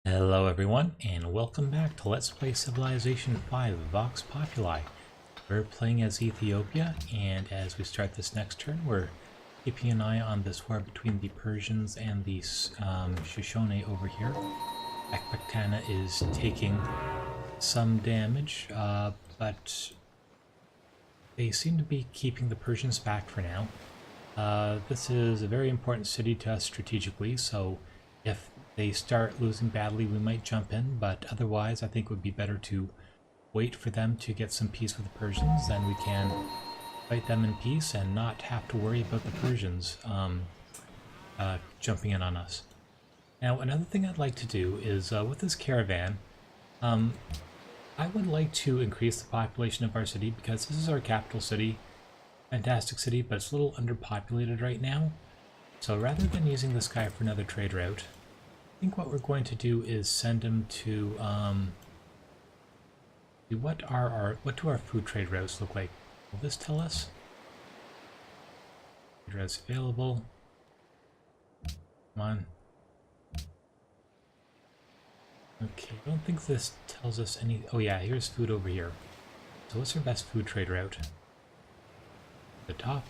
Hello everyone, and welcome back to Let's Play Civilization 5 Vox Populi. We're playing as Ethiopia, and as we start this next turn, we're keeping an eye on this war between the Persians and the Shoshone over here. Ekbaktana is taking some damage, but they seem to be keeping the Persians back for now. This is a very important city to us strategically, so if they start losing badly, we might jump in, but otherwise I think it would be better to wait for them to get some peace with the Persians, then we can fight them in peace and not have to worry about the Persians jumping in on us. Now, another thing I'd like to do is, with this caravan, I would like to increase the population of our city because this is our capital city. Fantastic city, but it's a little underpopulated right now. So rather than using this guy for another trade route, I think what we're going to do is send him to what do our food trade routes look like? Will this tell us? Trade routes available. Come on. Okay, I don't think this tells us any. Oh yeah, here's food over here. So what's our best food trade route? The top.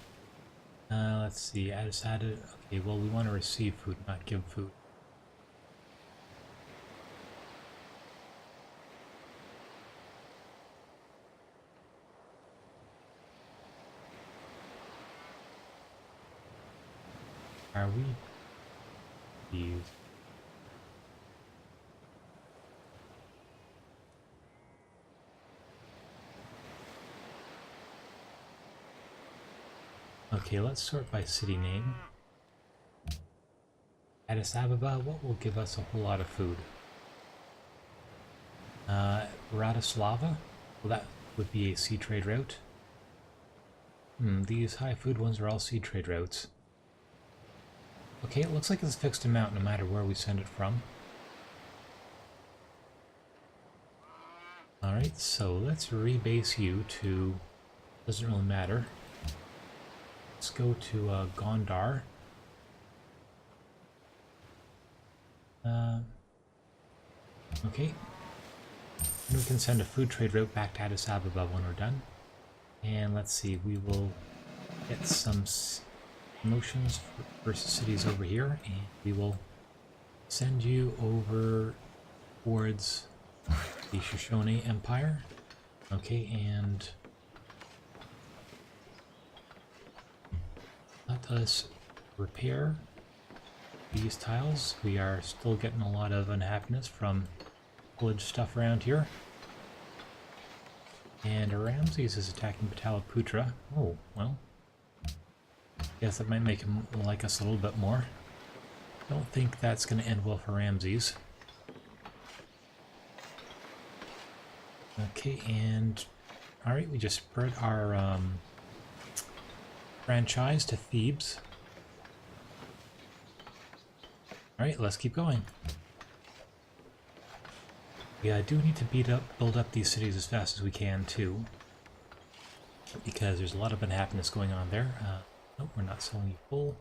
Let's see. Added. Okay, well we want to receive food, not give food. Are we these? Okay, let's sort by city name. Addis Ababa, what will give us a whole lot of food? Bratislava? Well, that would be a sea trade route. These high food ones are all sea trade routes. Okay, it looks like it's a fixed amount no matter where we send it from. Alright, so let's rebase you to... doesn't really matter. Let's go to Gondar. Okay. And we can send a food trade route back to Addis Ababa when we're done. And let's see, we will get some promotions versus cities over here, and we will send you over towards the Shoshone Empire. Okay, and let us repair these tiles. We are still getting a lot of unhappiness from village stuff around here. And Ramses is attacking Pataliputra. Oh, well. Guess that might make him like us a little bit more. Don't think that's going to end well for Ramses. Okay, and... alright, we just spread our franchise to Thebes. Alright, let's keep going. Yeah, I do need to build up these cities as fast as we can, too. Because there's a lot of unhappiness going on there. Nope, we're not selling you coal.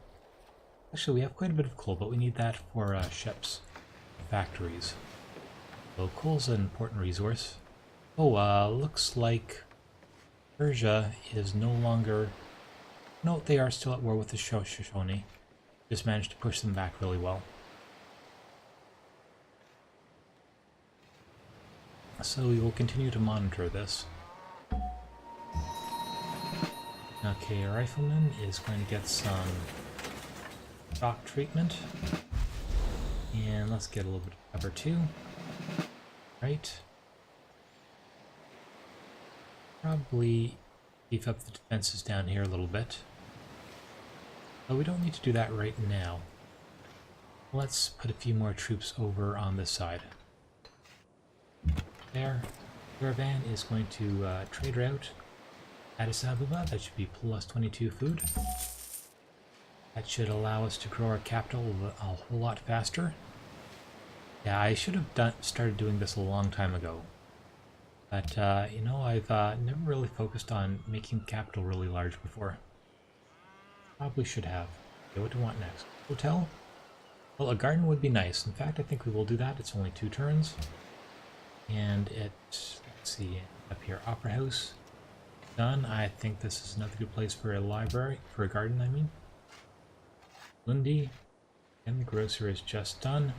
Actually, we have quite a bit of coal, but we need that for ships, factories. So coal's an important resource. Oh, looks like Persia is no longer... No, they are still at war with the Shoshone. Just managed to push them back really well. So we will continue to monitor this. Okay, a rifleman is going to get some shock treatment. And let's get a little bit of cover too. Right. Probably beef up the defenses down here a little bit. But we don't need to do that right now. Let's put a few more troops over on this side. There. Caravan is going to trade route Addis Ababa. That should be plus 22 food. That should allow us to grow our capital a whole lot faster. Yeah, I should have started doing this a long time ago. But, you know, I've never really focused on making the capital really large before. Probably should have. Okay, what do we want next? Hotel? Well, a garden would be nice. In fact, I think we will do that. It's only 2 turns. And let's see, up here, Opera House. Done. I think this is another good place for a library, for a garden, I mean. Lundy. And the grocer is just done.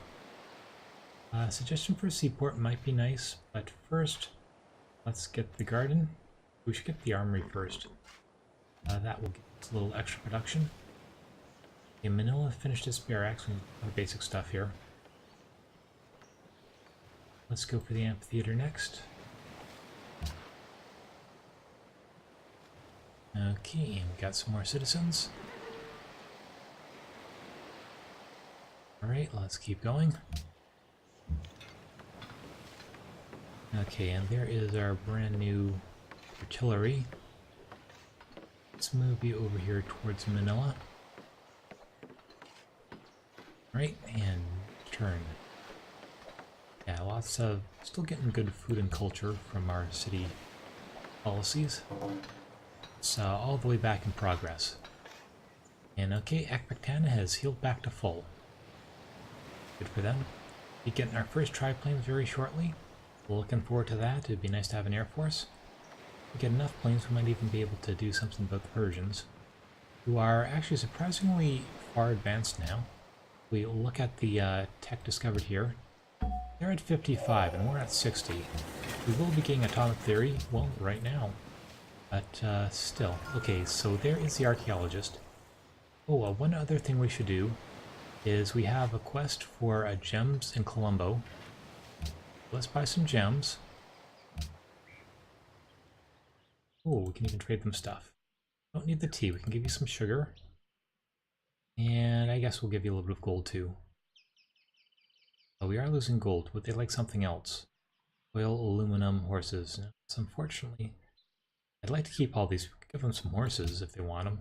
Suggestion for a seaport might be nice, but first, let's get the garden. We should get the armory first. That will give us a little extra production. Okay, Manila finished its barracks and other basic stuff here. Let's go for the amphitheater next. Okay, and we got some more citizens. Alright, let's keep going. Okay, and there is our brand new artillery. Let's move you over here towards Manila. Right, and turn. Yeah, lots of... still getting good food and culture from our city policies. It's all the way back in progress. And okay, Ekbatana has healed back to full. Good for them. Be getting our first triplanes very shortly. We're looking forward to that. It'd be nice to have an air force. If we get enough planes, we might even be able to do something about the Persians, who are actually surprisingly far advanced now. We look at the tech discovered here. They're at 55 and we're at 60. We will be getting atomic theory, well, right now. But still. Okay, so there is the archaeologist. Oh, one other thing we should do is we have a quest for gems in Colombo. Let's buy some gems. Oh, we can even trade them stuff. Don't need the tea, we can give you some sugar. And I guess we'll give you a little bit of gold too. Oh, we are losing gold. Would they like something else? Oil, aluminum, horses. So unfortunately, I'd like to keep all these. Give them some horses if they want them.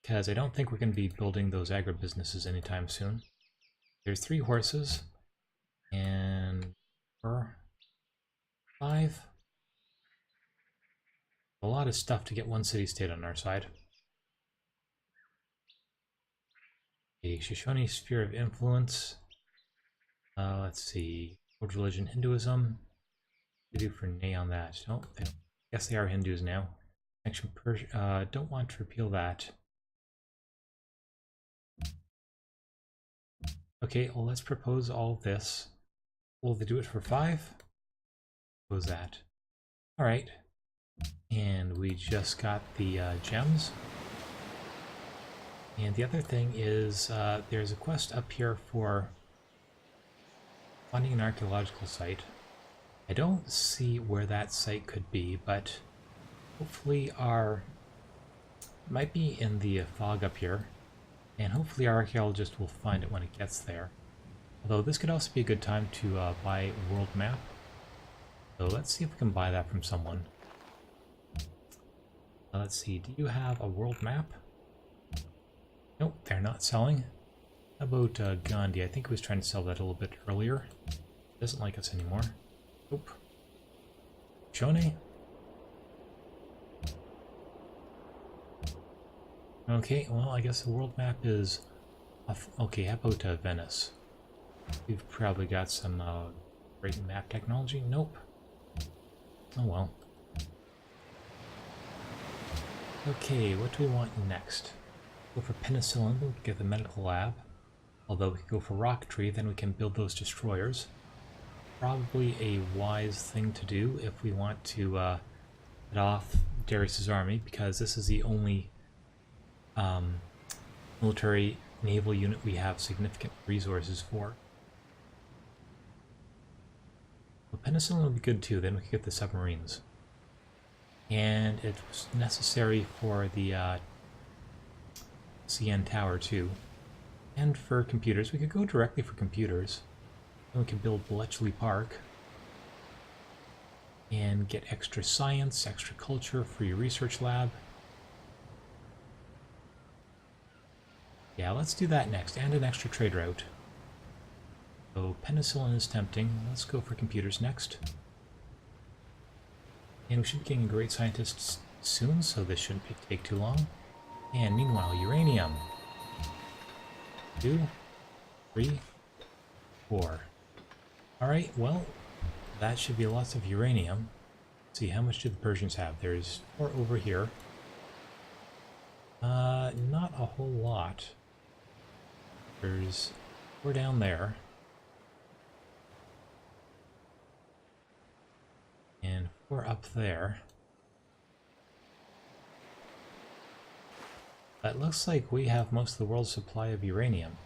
Because I don't think we're going to be building those agribusinesses anytime soon. There's 3 horses. And 4, 5. A lot of stuff to get one city-state on our side. The Shoshone Sphere of Influence. Let's see. World religion, Hinduism. What do we do for nay on that? Nope. I guess they are Hindus now. Action Persia. Don't want to repeal that. Okay, well, let's propose all this. Will they do it for 5? Propose that. Alright. And we just got the gems. And the other thing is there's a quest up here for finding an archaeological site. I don't see where that site could be, but hopefully might be in the fog up here, and hopefully our archaeologist will find it when it gets there. Although this could also be a good time to buy a world map. So let's see if we can buy that from someone. Let's see, do you have a world map? Nope, they're not selling. How about Gandhi? I think he was trying to sell that a little bit earlier. Doesn't like us anymore. Nope. Shone? Okay, well, I guess the world map is off. Okay, how about Venice? We've probably got some great map technology. Nope. Oh well. Okay, what do we want next? Go for penicillin, we'll get the medical lab. Although we could go for rocketry, then we can build those destroyers. Probably a wise thing to do if we want to head off Darius's army, because this is the only military naval unit we have significant resources for. Well, penicillin would be good too, then we could get the submarines. And it was necessary for the CN tower too. And for computers, we could go directly for computers. Then we could build Bletchley Park. And get extra science, extra culture for your research lab. Yeah, let's do that next, and an extra trade route. So penicillin is tempting. Let's go for computers next. And we should be getting great scientists soon, so this shouldn't take too long. And meanwhile, uranium. 2, 3, 4. Alright, well, that should be lots of uranium. Let's see, how much do the Persians have? There's 4 over here. Not a whole lot. There's 4 down there. And 4 up there. It looks like we have most of the world's supply of uranium.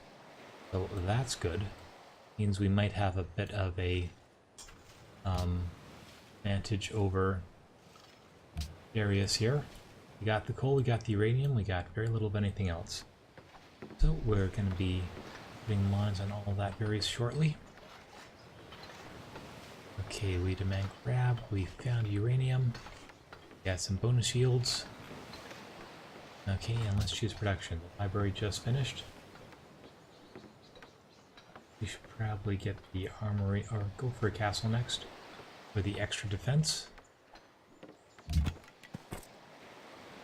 So that's good. Means we might have a bit of a advantage over areas here. We got the coal, we got the uranium, we got very little of anything else. So we're going to be putting lines on all of that very shortly. Okay, we demand grab, we found uranium, got some bonus yields. Okay, and let's choose production. The library just finished. We should probably get the armory, or go for a castle next, for the extra defense.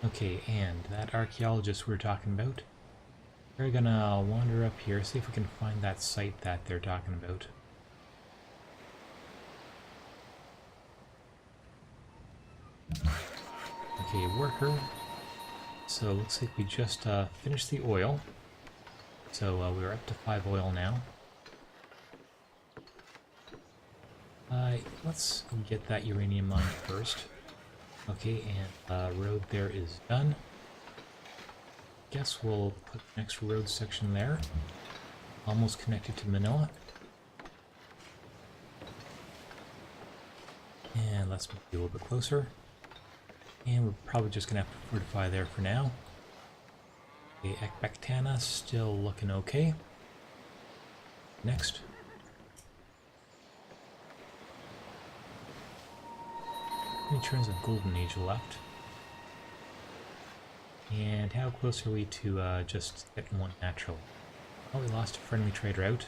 Okay, and that archaeologist we were talking about, we're gonna wander up here, see if we can find that site that they're talking about. Okay, worker. So looks like we just finished the oil. So we're up to 5 oil now. Let's get that uranium mine first. Okay, and road there is done. Guess we'll put the next road section there. Almost connected to Manila. And let's move a little bit closer. And we're probably just gonna have to fortify there for now. Okay, Ekbaktana still looking okay. Next. How many turns of Golden Age left? And how close are we to just getting one natural? Oh, we lost a friendly trader out.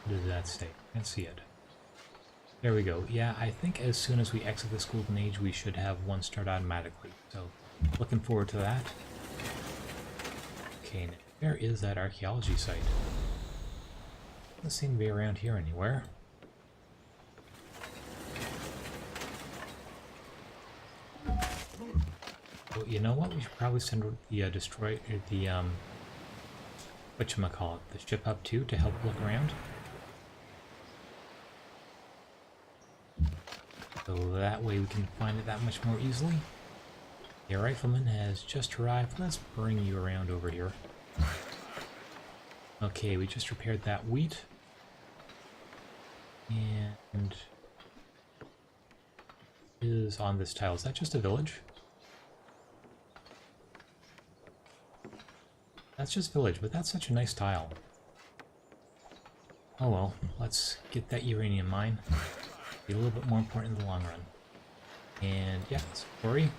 What does that say? Can't see it. There we go. Yeah, I think as soon as we exit this Golden Age, we should have one start automatically. So, looking forward to that. Okay, now where is that archaeology site? Doesn't seem to be around here anywhere. Well, you know what? We should probably send the whatchamacallit, the ship up too to help look around. So that way we can find it that much more easily. The rifleman has just arrived. Let's bring you around over here. Okay, we just repaired that wheat. And is on this tile. Is that just a village? That's just village, but that's such a nice tile. Oh well, let's get that uranium mine. Be a little bit more important in the long run. And yeah, it's quarry.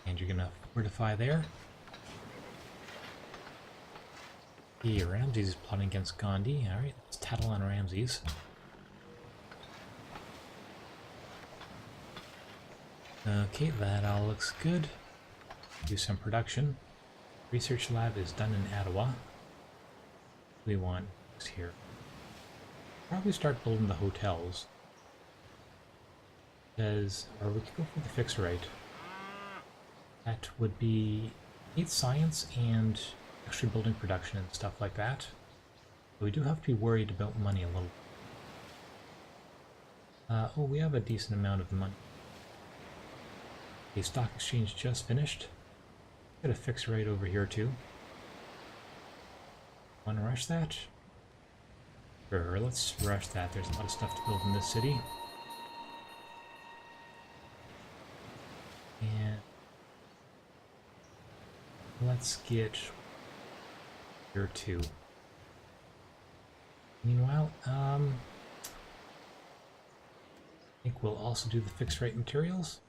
And you're gonna fortify there. Yeah, Ramses is plotting against Gandhi. Alright, let's tattle on Ramses. Okay, that all looks good. Do some production. Research lab is done in Ottawa. We want this here. Probably start building the hotels. Or we could go for the fixed rate. That would be 8 science and extra building production and stuff like that. But we do have to be worried about money a little. Oh, we have a decent amount of money. The stock exchange just finished. Got a fixed rate over here too. Want to rush that? Sure, let's rush that. There's a lot of stuff to build in this city. And let's get here too. Meanwhile, I think we'll also do the fixed rate materials.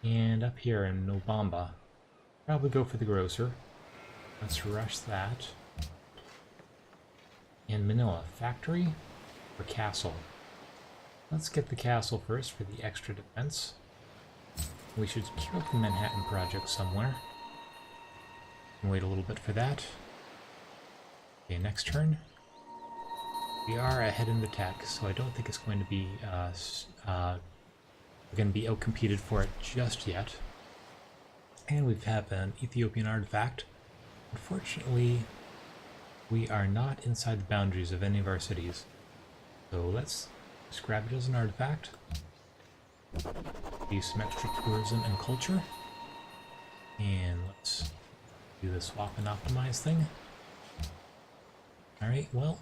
And up here in Nobamba, probably go for the grocer. Let's rush that. And Manila, factory or castle? Let's get the castle first for the extra defense. We should queue up the Manhattan project somewhere. Wait a little bit for that. Okay, next turn. We are ahead in the tech, so I don't think it's going to be we're going to be outcompeted for it just yet. And we have an Ethiopian artifact. Unfortunately, we are not inside the boundaries of any of our cities. So let's just grab it as an artifact. Do some extra tourism and culture. And let's do the swap and optimize thing. Alright, well,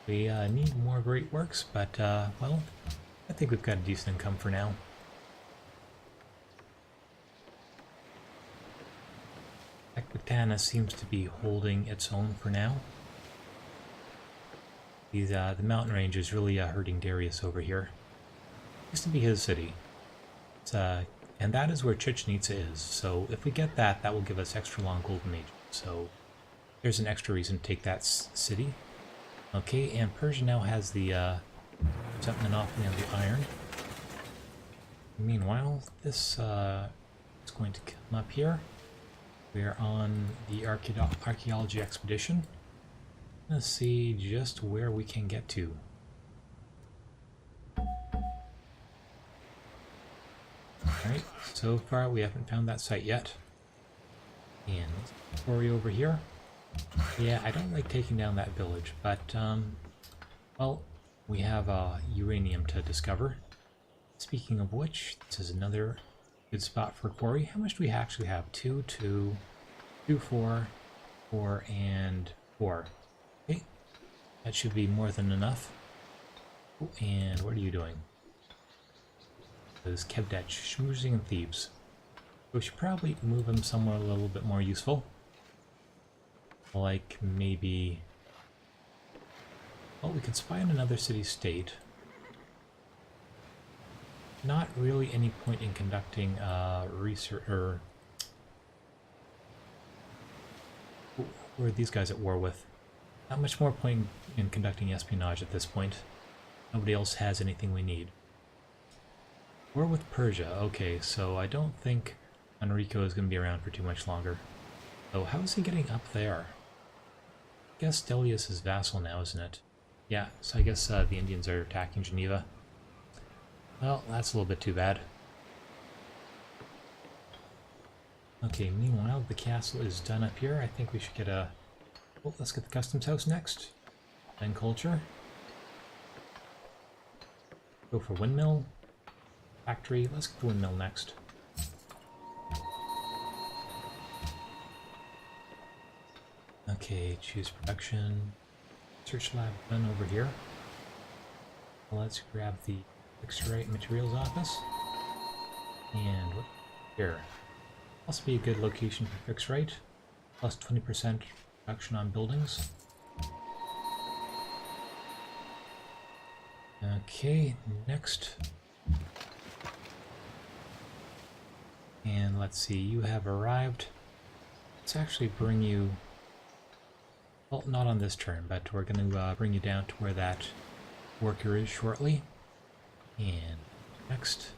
we need more great works, but, well, I think we've got a decent income for now. Ecbatana seems to be holding its own for now. The mountain range is really hurting Darius over here. Used to be his city. And that is where Chichen Itza is, so if we get that, that will give us extra long golden age. So there's an extra reason to take that city. Okay, and Persia now has the monopoly on the iron. Meanwhile, this is going to come up here. We are on the archaeology expedition. Let's see just where we can get to. Alright, so far we haven't found that site yet. And let's quarry over here. Yeah, I don't like taking down that village, but, well, we have uranium to discover. Speaking of which, this is another good spot for quarry. How much do we actually have? 2, 2, 2, 4, 4, and 4. Okay, that should be more than enough. Oh, and what are you doing? This is Kevdetch, schmoozing and thieves. We should probably move him somewhere a little bit more useful. Like maybe... Well, we could spy on another city-state. Not really any point in conducting research, or... Who are these guys at war with? Not much more point in conducting espionage at this point. Nobody else has anything we need. War with Persia. Okay, so I don't think Enrico is going to be around for too much longer. So how is he getting up there? I guess Delius is vassal now, isn't it? Yeah, so I guess the Indians are attacking Geneva. Well, that's a little bit too bad. Okay, meanwhile, the castle is done up here. I think we should get a... Oh, let's get the customs house next. Then culture. Go for windmill. Factory. Let's get the windmill next. Okay, choose production. Research lab done over here. Let's grab the fixed rate materials office. And what here? Must be a good location for fixed rate. Plus 20% production on buildings. Okay, next. And let's see, you have arrived. Let's actually bring you... Well, not on this turn, but we're going to bring you down to where that worker is shortly. And next.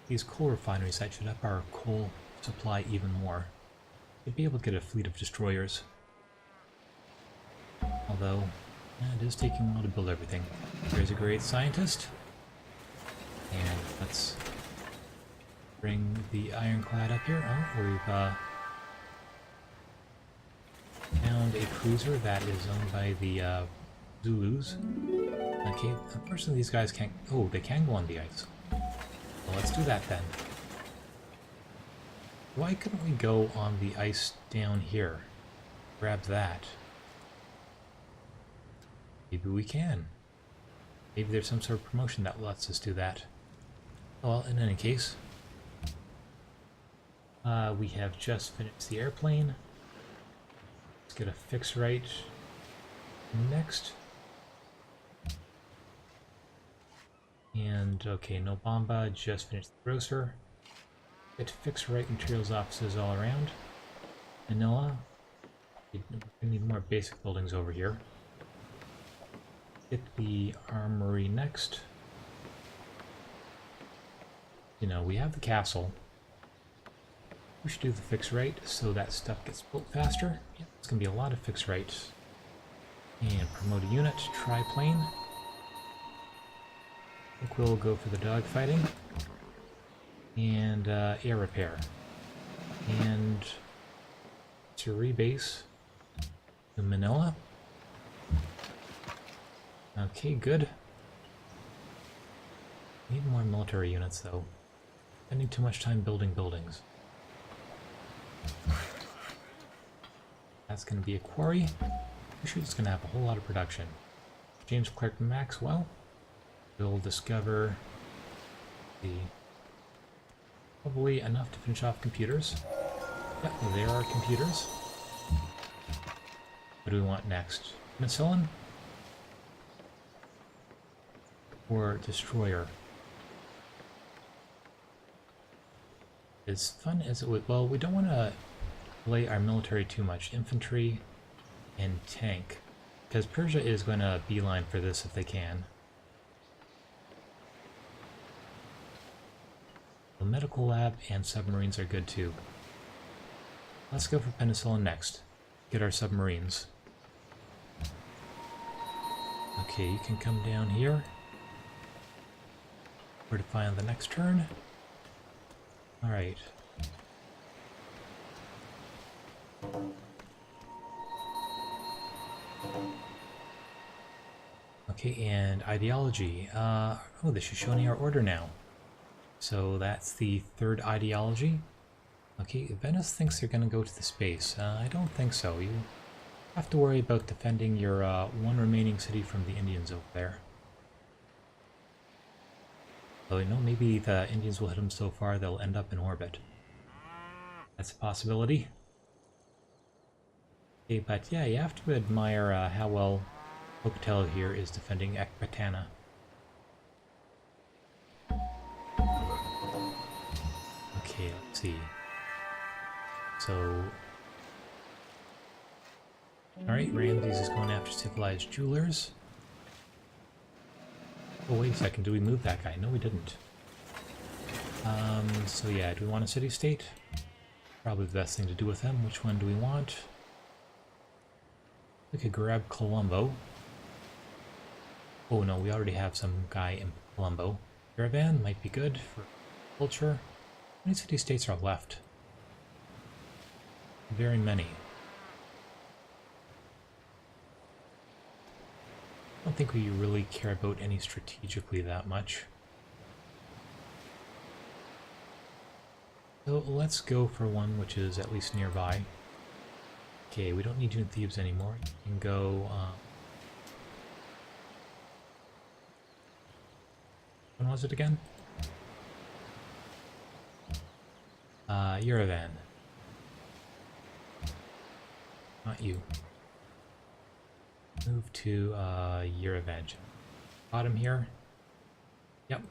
These coal refineries that should up our coal supply even more. We'd be able to get a fleet of destroyers. Although, it is taking a while to build everything. There's a great scientist. And let's bring the ironclad up here. Oh, we've found a cruiser that is owned by the Zulus. Okay, unfortunately these guys can't... Oh, they can go on the ice. Well, let's do that then. Why couldn't we go on the ice down here? Grab that. Maybe we can. Maybe there's some sort of promotion that lets us do that. Well, in any case, we have just finished the airplane. Let's get a fix right next. And okay, no bomba, just finished the grocer. Get to fix right materials offices all around. Manila. We need more basic buildings over here. Get the armory next. You know, we have the castle. We should do the fix right so that stuff gets built faster. Yeah, it's gonna be a lot of fix rights. And promote a unit, triplane. I think we'll go for the dogfighting. And air repair. And to rebase to Manila. Okay, good. Need more military units though. Spending too much time building buildings. That's going to be a quarry. I'm sure it's going to have a whole lot of production. James Clerk Maxwell. We'll discover the probably enough to finish off computers. Yep, there are computers. What do we want next? Penicillin? Or destroyer? As fun as it would, well, we don't want to delay our military too much. Infantry and tank, because Persia is going to beeline for this if they can. The medical lab and submarines are good too. Let's go for penicillin next. Get our submarines. Okay, you can come down here. Fortify on the next turn. Alright. Okay, and ideology. Oh, this is showing our order now. So that's the third ideology. Okay, Venice thinks they're going to go to the space. I don't think so. You have to worry about defending your one remaining city from the Indians over there. So, you know, maybe the Indians will hit them so far they'll end up in orbit. That's a possibility. Okay, but yeah, you have to admire how well Pocatello here is defending Ecbatana. Okay, let's see. So... Alright, Ramses is going after civilized jewelers. Oh, wait a second, do we move that guy? No, we didn't. So yeah, do we want a city-state? Probably the best thing to do with them. Which one do we want? We could grab Colombo. Oh no, we already have some guy in Colombo. Caravan might be good for culture. How many city-states are left? Very many. I don't think we really care about any strategically that much. So let's go for one which is at least nearby. Okay, we don't need you in Thebes anymore. You can go... when was it again? Yerevan. Not you. Move to Yerevan. Bottom here. Yep.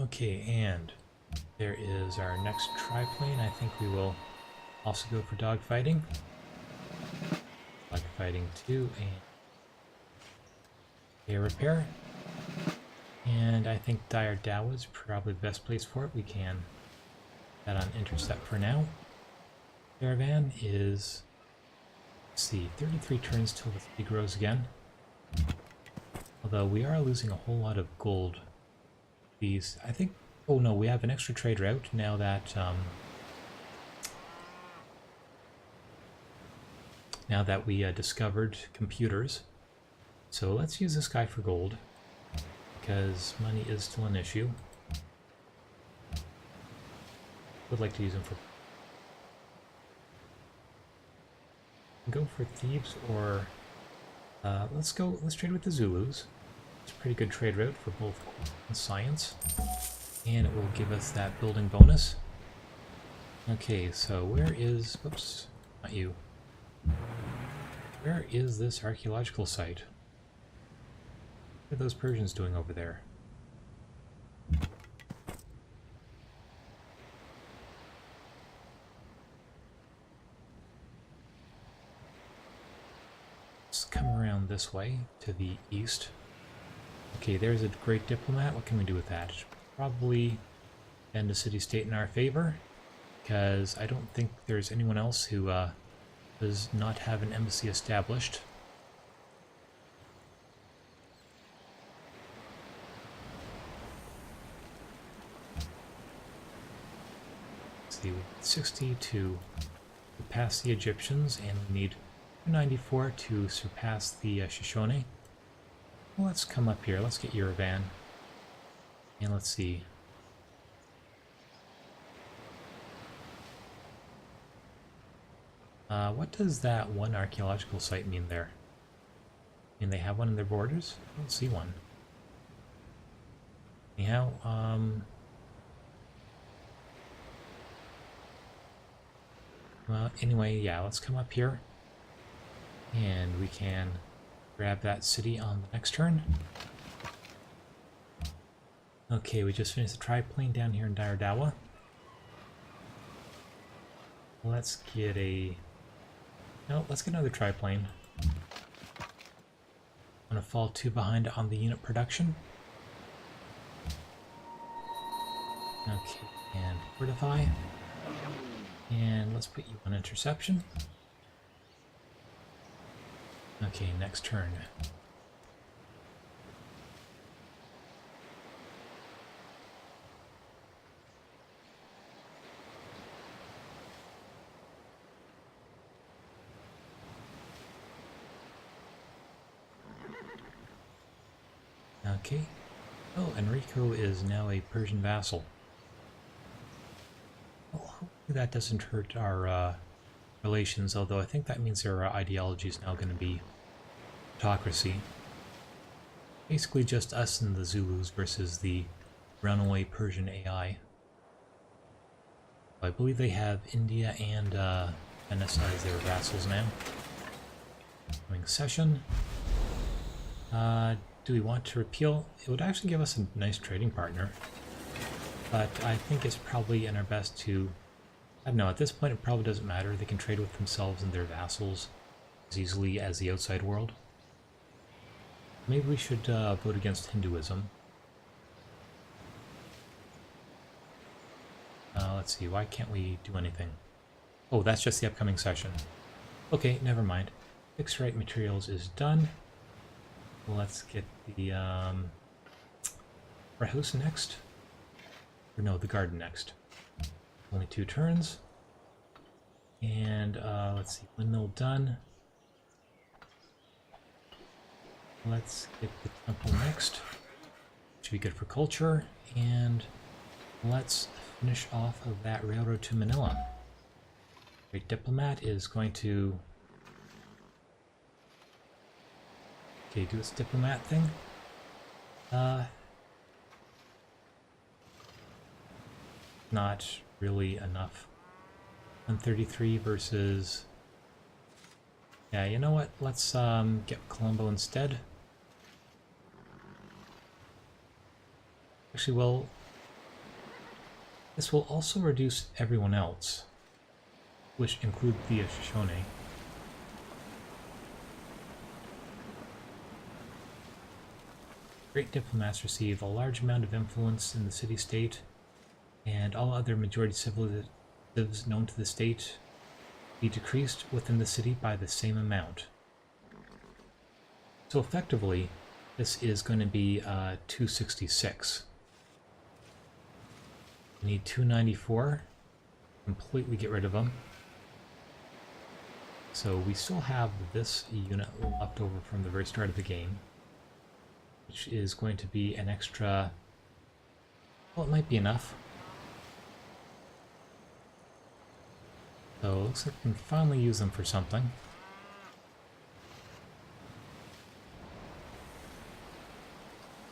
Okay, and there is our next triplane. I think we will also go for dogfighting. Dogfighting 2 and air repair. And I think Dire Dow is probably the best place for it. We can set on intercept for now. Caravan is, let's see, 33 turns till the city grows again. Although we are losing a whole lot of gold. These, I think, oh no, we have an extra trade route now that we discovered computers. So let's use this guy for gold, because money is still an issue. Would like to use him for... Go for Thebes, or let's trade with the Zulus. It's a pretty good trade route for both and science, and it will give us that building bonus. Okay, so where is... Whoops, not you. Where is this archaeological site? are those Persians doing over there? Let's come around this way to the east. Okay, there's a great diplomat. What can we do with that? Probably bend a city-state in our favor, because I don't think there's anyone else who does not have an embassy established. Let's see, 60 to pass the Egyptians, and we need 294 to surpass the Shoshone. Well, let's come up here. Let's get Yerevan. And let's see. What does that one archaeological site mean there? I mean, they have one in their borders? I don't see one. Anyhow, well, anyway, yeah, let's come up here. And we can grab that city on the next turn. Okay, we just finished the triplane down here in Dawa. Let's get a... No, let's get another triplane. I'm gonna fall 2 behind on the unit production. Okay, and fortify. And let's put you on interception. Okay, next turn. Okay. Oh, Enrico is now a Persian vassal. Well, hopefully that doesn't hurt our relations, although I think that means their ideology is now going to be autocracy. Basically just us and the Zulus versus the runaway Persian AI. I believe they have India and Venice as their vassals now. Doing session. Do we want to repeal? It would actually give us a nice trading partner. But I think it's probably in our best to... I don't know, at this point it probably doesn't matter. They can trade with themselves and their vassals as easily as the outside world. Maybe we should vote against Hinduism. Let's see, why can't we do anything? Oh, that's just the upcoming session. Okay, never mind. Fixed right materials is done. Let's get the our house next. Or no, the garden next. Only 2 turns. And let's see, windmill done. Let's get the temple next. Should be good for culture. And let's finish off of that railroad to Manila. Great diplomat is going to... Okay, do its diplomat thing. Not really enough. 133 versus... Yeah, you know what? Let's get Colombo instead. Actually, well, this will also reduce everyone else, which include the Shoshone. Great diplomats receive a large amount of influence in the city-state, and all other majority civils known to the state be decreased within the city by the same amount. So effectively, this is going to be 266. We need 294. Completely get rid of them. So we still have this unit left over from the very start of the game, which is going to be an extra... Well, it might be enough. So it looks like we can finally use them for something.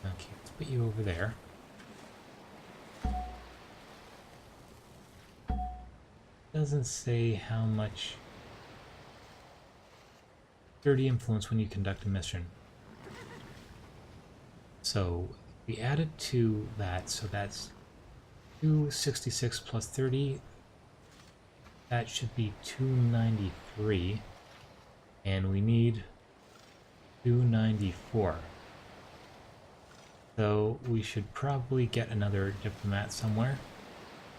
Okay, let's put you over there. Doesn't say how much... 30 influence when you conduct a mission. So we add it to that, so that's 266 plus 30. That should be 293. And we need 294. So we should probably get another diplomat somewhere.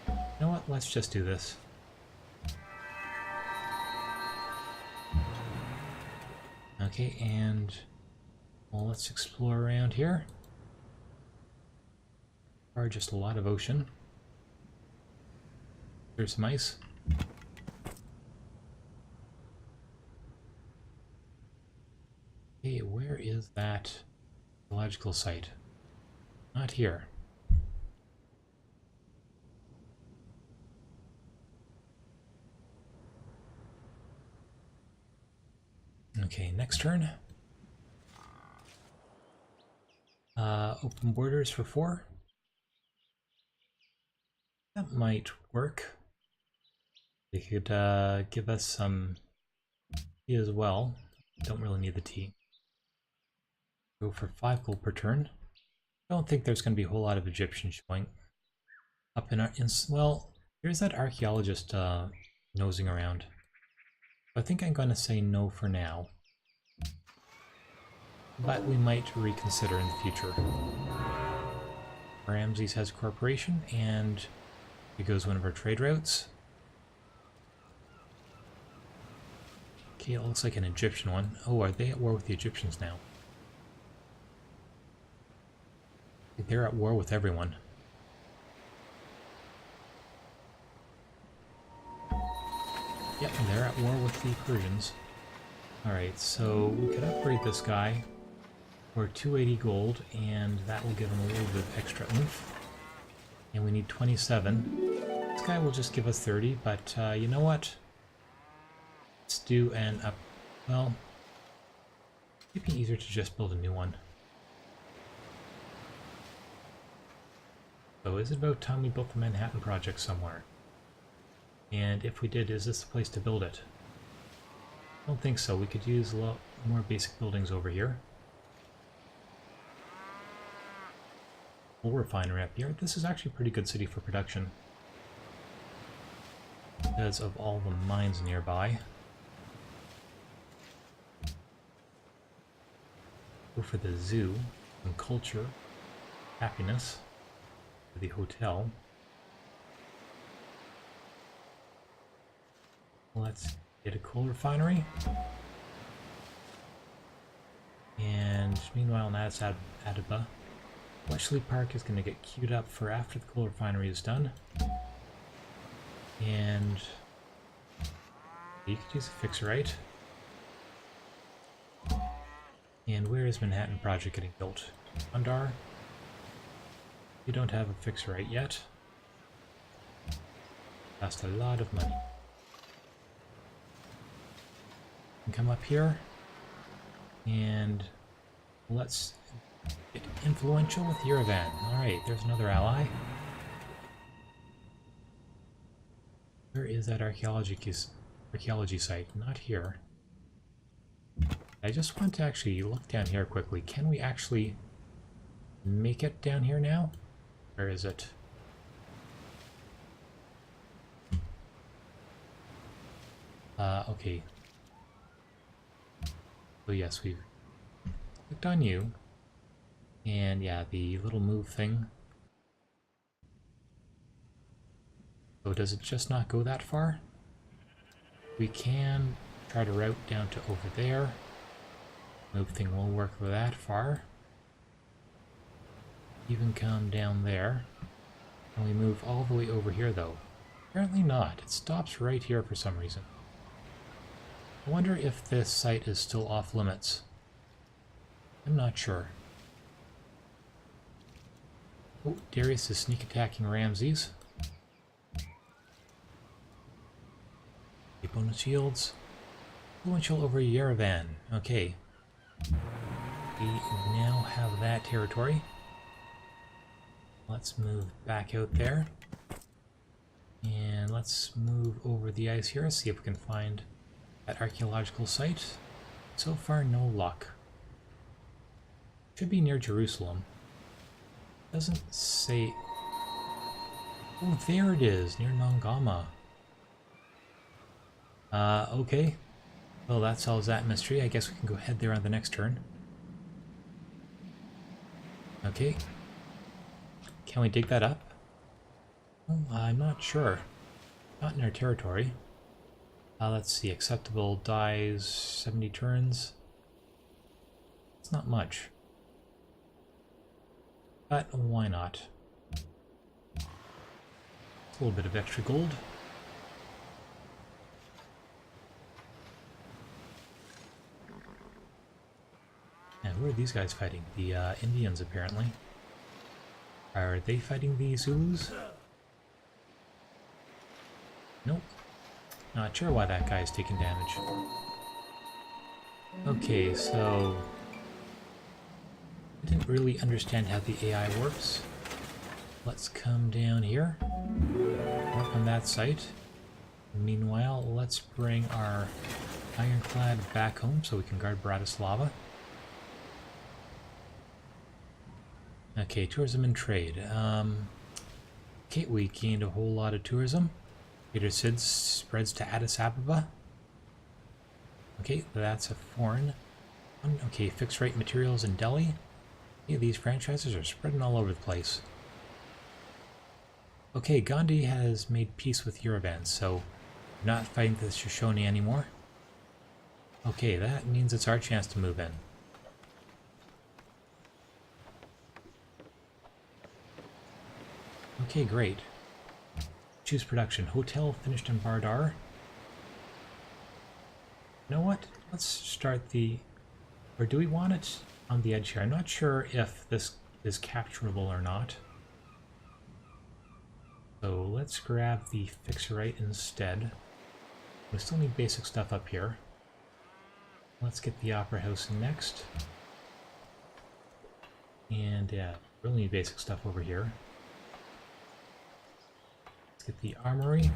You know what? Let's just do this. Okay, and well, let's explore around here. Or just a lot of ocean. There's some ice. Okay, where is that geological site? Not here. Okay, next turn. Open borders for 4. That might work. They could give us some tea as well. Don't really need the tea. Go for 5 gold per turn. Don't think there's going to be a whole lot of Egyptians showing up in our... well, here's that archaeologist nosing around. I think I'm going to say no for now. But we might reconsider in the future. Ramses has a corporation, and here goes one of our trade routes. Okay, it looks like an Egyptian one. Oh, are they at war with the Egyptians now? They're at war with everyone. Yep, they're at war with the Persians. Alright, so we could upgrade this guy for 280 gold, and that will give him a little bit of extra oomph. And we need 27. This guy will just give us 30, but you know what? Let's do an up... well, it'd be easier to just build a new one. So is it about time we built the Manhattan Project somewhere? And if we did, is this the place to build it? I don't think so. We could use a lot more basic buildings over here. Coal refinery up here. This is actually a pretty good city for production because of all the mines nearby. Go for the zoo and culture, happiness, for the hotel. Let's get a coal refinery. And meanwhile, in Addis Ababa, Bletchley Park is going to get queued up for after the coal refinery is done. And you could use a fix-right. And where is Manhattan Project getting built? Undar? You don't have a fix-right yet. Cost a lot of money. And come up here and let's get influential with Yerevan. Alright, there's another ally. Where is that archaeology site? Not here. I just want to actually look down here quickly. Can we actually make it down here now? Where is it? Okay. So yes, we've clicked on you. And yeah, the little move thing. So does it just not go that far? We can try to route down to over there. Move thing will work that far. Even come down there. Can we move all the way over here though? Apparently not. It stops right here for some reason. I wonder if this site is still off limits. I'm not sure. Oh, Darius is sneak attacking Ramses. Bonus shields. Influential over Yerevan. Okay. We now have that territory. Let's move back out there. And let's move over the ice here, see if we can find that archaeological site. So far, no luck. Should be near Jerusalem. Doesn't say... Oh, there it is, near Nongama. Okay. Well, that solves that mystery. I guess we can go ahead there on the next turn. Okay. Can we dig that up? Oh, I'm not sure. Not in our territory. Let's see. Acceptable dies 70 turns. It's not much. But why not? A little bit of extra gold. And who are these guys fighting? The Indians, apparently. Are they fighting the Zulus? Nope. Not sure why that guy is taking damage. Okay, so... I didn't really understand how the AI works. Let's come down here. Work on that site. Meanwhile, let's bring our ironclad back home so we can guard Bratislava. Okay, tourism and trade. Okay, we gained a whole lot of tourism. Peter Sid spreads to Addis Ababa. Okay, that's a foreign one. Okay, fixed rate materials in Delhi. Okay, these franchises are spreading all over the place. Okay, Gandhi has made peace with Yerevan, so we're not fighting the Shoshone anymore. Okay, that means it's our chance to move in. Okay, great. Choose production. Hotel finished in Bardar. You know what? Let's start the... Or do we want it on the edge here? I'm not sure if this is capturable or not. So let's grab the fixer-right instead. We still need basic stuff up here. Let's get the Opera House next. And yeah, really need basic stuff over here. Get the armory.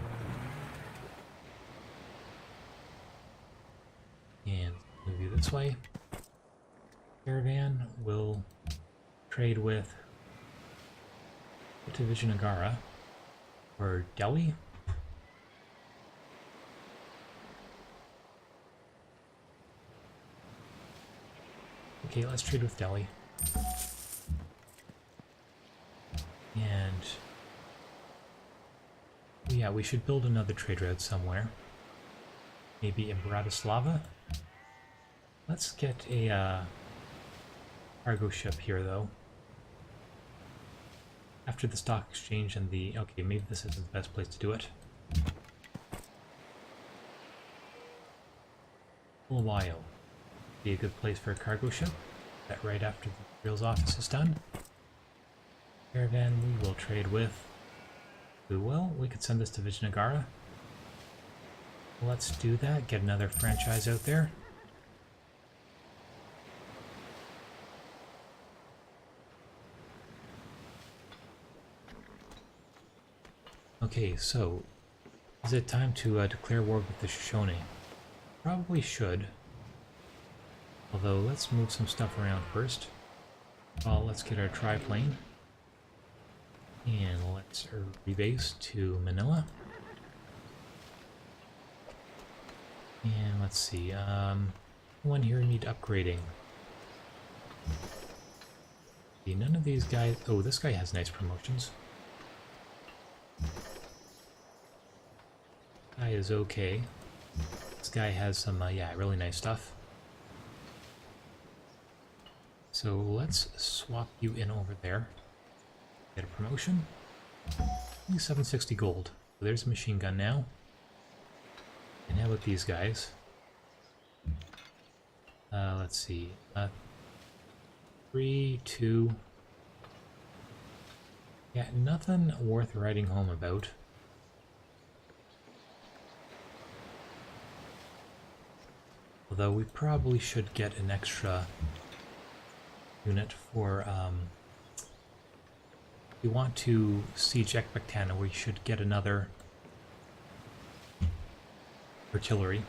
And move you this way. Caravan will trade with to Vijayanagara or Delhi. Okay, let's trade with Delhi. And yeah, we should build another trade route somewhere. Maybe in Bratislava. Let's get a cargo ship here, though. After the stock exchange and the... Okay, maybe this isn't the best place to do it. Bulawayo. Be a good place for a cargo ship. That right after the Imperial's office is done. Caravan we will trade with. Well, we could send this to Vijayanagara. Let's do that. Get another franchise out there. Okay, so is it time to declare war with the Shoshone? Probably should. Although, let's move some stuff around first. Well, let's get our triplane. And let's rebase to Manila. And let's see, one here need upgrading. See, none of these guys... Oh, this guy has nice promotions. Guy is okay. This guy has some, yeah, really nice stuff. So let's swap you in over there. Get a promotion. Only 760 gold. So there's a machine gun now. And how about these guys? Let's see. 3, 2. Yeah, nothing worth writing home about. Although we probably should get an extra unit for, we want to siege Ekbatana, we should get another artillery.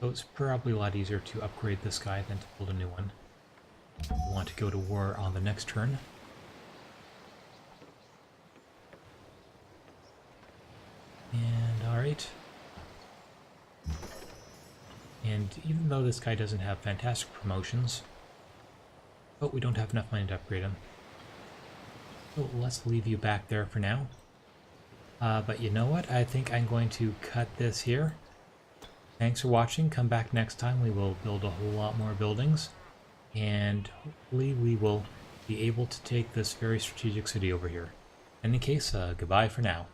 So it's probably a lot easier to upgrade this guy than to build a new one. want to go to war on the next turn. And alright. And even though this guy doesn't have fantastic promotions, but we don't have enough money to upgrade him. So let's leave you back there for now. But you know what? I think I'm going to cut this here. Thanks for watching. Come back next time. We will build a whole lot more buildings. And hopefully we will be able to take this very strategic city over here. In any case, goodbye for now.